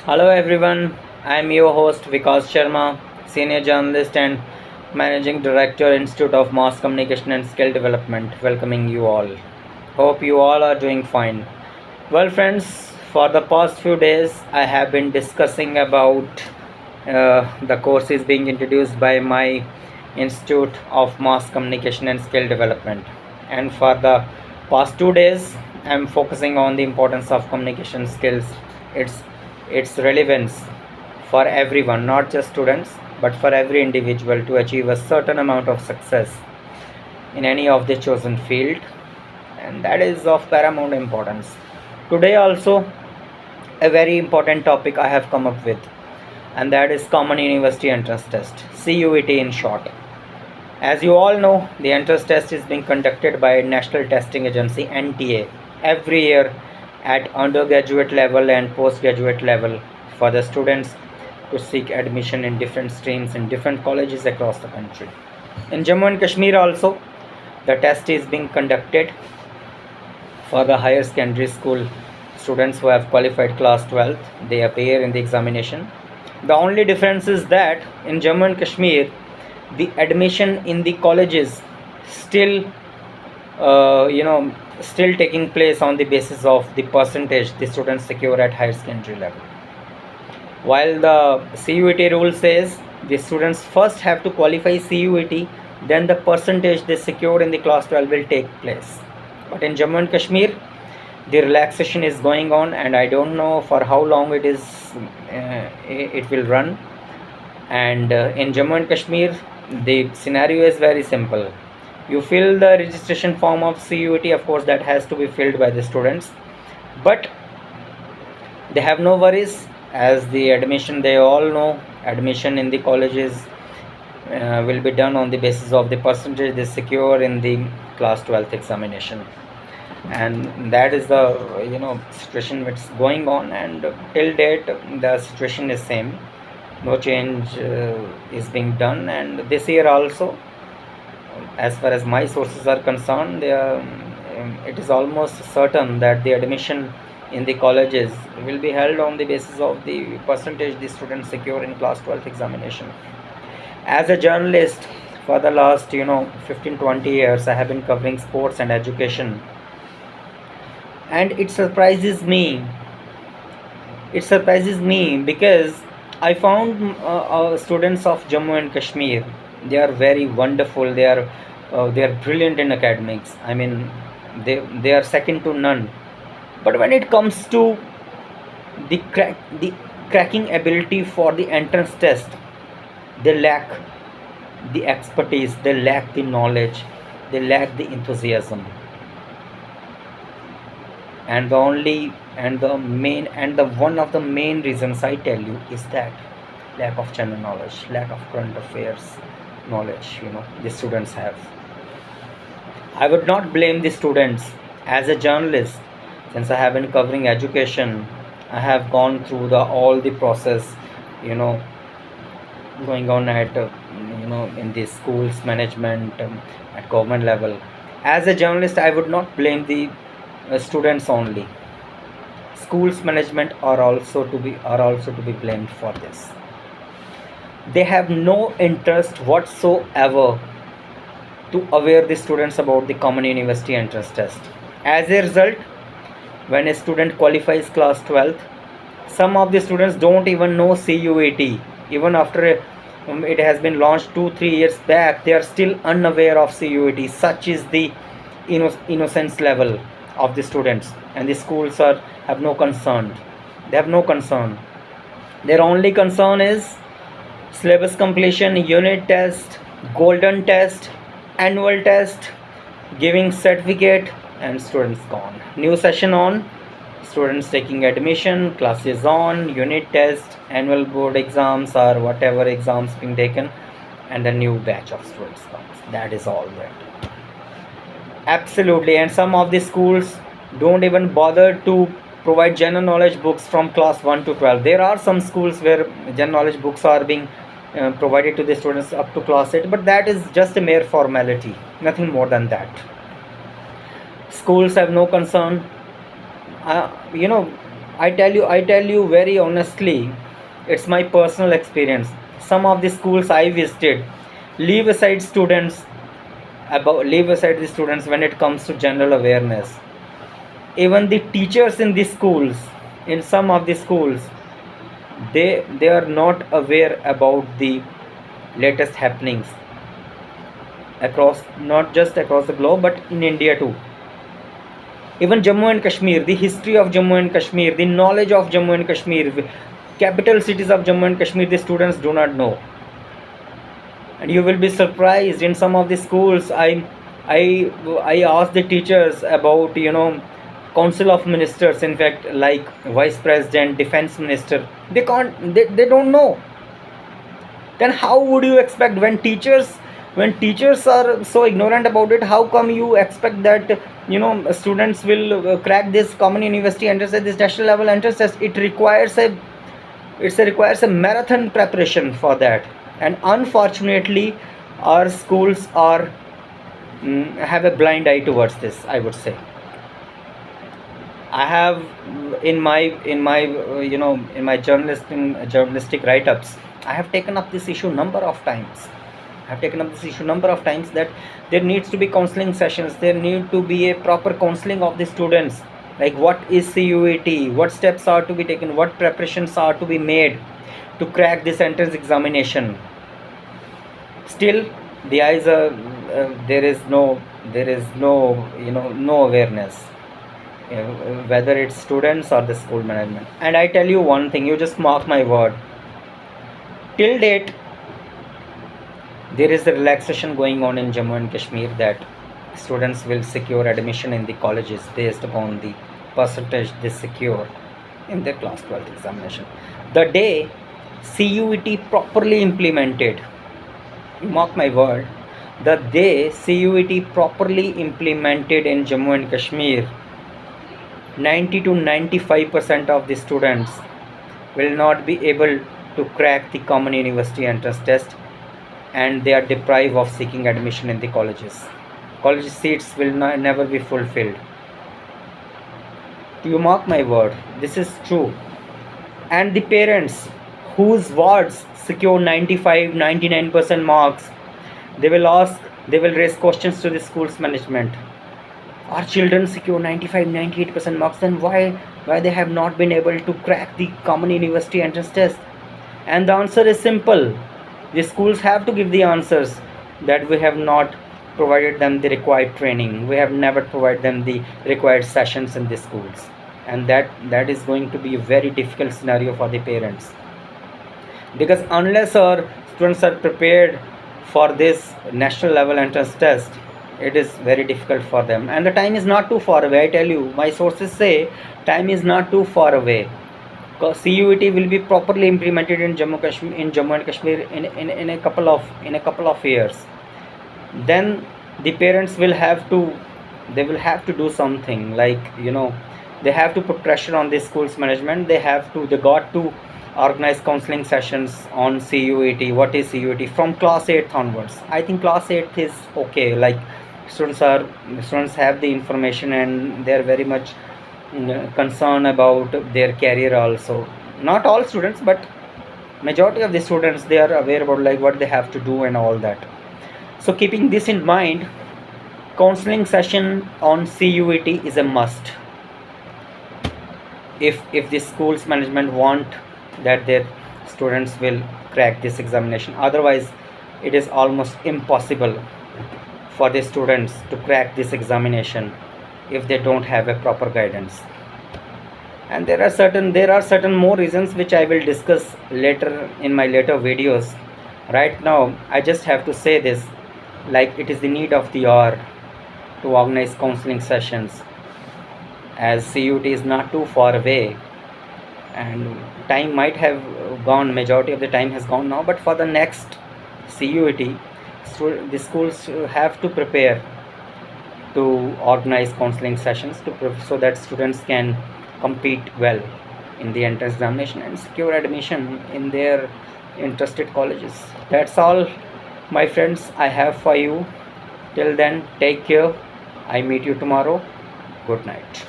Hello everyone, I am your host Vikas Sharma, Senior Journalist and Managing Director, Institute of Mass Communication and Skill Development, welcoming you all. Hope you all are doing fine. Well, friends, for the past few days, I have been discussing about the courses being introduced by my Institute of Mass Communication and Skill Development. And for the past 2 days, I am focusing on the importance of communication skills, its its relevance for everyone, not just students, but for every individual to achieve a certain amount of success in any of the chosen field, and that is of paramount importance. Today also a very important topic I have come up with, and that is Common University Entrance Test, CUET in short. As you all know, the entrance test is being conducted by National Testing Agency NTA every year at undergraduate level and postgraduate level for the students to seek admission in different streams in different colleges across the country. In Jammu and Kashmir also, the test is being conducted for the higher secondary school students who have qualified class 12th. They appear in the examination. The only difference is that in Jammu and Kashmir, the admission in the colleges still still taking place on the basis of the percentage the students secure at higher secondary level, while the CUET rule says the students first have to qualify CUET, then the percentage they secure in the class 12 will take place. But in Jammu and Kashmir, the relaxation is going on, and I don't know for how long it will run. And in Jammu and Kashmir, the scenario is very simple. You fill the registration form of CUET, of course that has to be filled by the students, but they have no worries, as the admission, they all know, admission in the colleges will be done on the basis of the percentage they secure in the class 12th examination. And that is the situation which is going on, and till date the situation is same. No change is being done. And this year also, as far as my sources are concerned, it is almost certain that the admission in the colleges will be held on the basis of the percentage the students secure in class 12th examination. As a journalist, for the last 15-20 years, I have been covering sports and education, and it surprises me because I found students of Jammu and Kashmir, they are very wonderful. They are brilliant in academics. I mean, they are second to none. But when it comes to the cracking ability for the entrance test, they lack the expertise, they lack the knowledge, they lack the enthusiasm. And the only and the main and the one of the main reasons I tell you is that lack of general knowledge, lack of current affairs knowledge, the students have. I would not blame the students. As a journalist, since I have been covering education, I have gone through the all the process, you know going on at in the schools management, at government level. As a journalist, I would not blame the students only. Schools management are also to be blamed for this. They have no interest whatsoever to aware the students about the common university entrance test. As a result, when a student qualifies class 12th, some of the students don't even know CUET. Even after it has been launched 2-3 years back, they are still unaware of CUET. Such is the innocence level of the students, and the schools have no concern. They have no concern. Their only concern is syllabus completion, unit test, golden test, annual test, giving certificate, and students gone. New session on, students taking admission, classes on, unit test, annual board exams or whatever exams being taken, and a new batch of students comes. That is all that. Absolutely. And some of the schools don't even bother to provide general knowledge books from class 1 to 12. There are some schools where general knowledge books are being provided to the students up to class 8, but that is just a mere formality, nothing more than that. Schools have no concern. uh, you know I tell you very honestly, it's my personal experience. Some of the schools I visited leave aside students leave aside the students when it comes to general awareness. Even the teachers in the schools, in some of the schools, they are not aware about the latest happenings across, not just across the globe but in India too. Even Jammu and Kashmir, the history of Jammu and Kashmir, the knowledge of Jammu and Kashmir, capital cities of Jammu and Kashmir, the students do not know. And you will be surprised, in some of the schools I asked the teachers about, you know, council of ministers, in fact, like vice president, defense minister, they don't know. Then how would you expect, when teachers are so ignorant about it, how come you expect that, you know, students will crack this common university entrance test, this national level entrance test? It requires requires a marathon preparation for that. And unfortunately our schools are have a blind eye towards this, I would say. I have, in my you know, in my journalistic write-ups, I have taken up this issue number of times. That there needs to be counseling sessions, there need to be a proper counseling of the students, like what is CUET, what steps are to be taken, what preparations are to be made to crack this entrance examination. Still the eyes are there is no you know, no awareness, whether it's students or the school management. And I tell you one thing, you just mark my word, till date there is a relaxation going on in Jammu and Kashmir, that students will secure admission in the colleges based upon the percentage they secure in their class 12 examination. The day CUET properly implemented, mark my word, the day CUET properly implemented in Jammu and Kashmir, 90 to 95% of the students will not be able to crack the common university entrance test, and they are deprived of seeking admission in the colleges. College seats will never be fulfilled. You mark my word, this is true. And the parents whose wards secure 95 99% marks, they will raise questions to the school's management. Our children secure 95 98% marks, then why they have not been able to crack the common university entrance test? And the answer is simple. The schools have to give the answers, that we have not provided them the required training, we have never provided them the required sessions in the schools. And that is going to be a very difficult scenario for the parents, because unless our students are prepared for this national level entrance test, it is very difficult for them. And the time is not too far away, I tell you, my sources say time is not too far away. CUET will be properly implemented in Jammu and Kashmir in a couple of years. Then the parents will have to do something, like, you know, they have to put pressure on the schools management. They got to organize counseling sessions on CUET. What is CUET from class 8th onwards? I think class 8th is okay, like students have the information and they are very much concern about their career also. Not all students, but majority of the students, they are aware about like what they have to do and all that. So keeping this in mind, counseling session on CUET is a must if the schools management want that their students will crack this examination. Otherwise it is almost impossible for the students to crack this examination if they don't have a proper guidance. And there are certain more reasons which I will discuss later in my later videos. Right now I just have to say this, like it is the need of the hour to organize counseling sessions, as CUET is not too far away and time might have gone, majority of the time has gone now, but for the next CUET, the schools have to prepare to organize counseling sessions so that students can compete well in the entrance examination and secure admission in their interested colleges. That's all, my friends, I have for you. Till then, take care. I meet you tomorrow. Good night.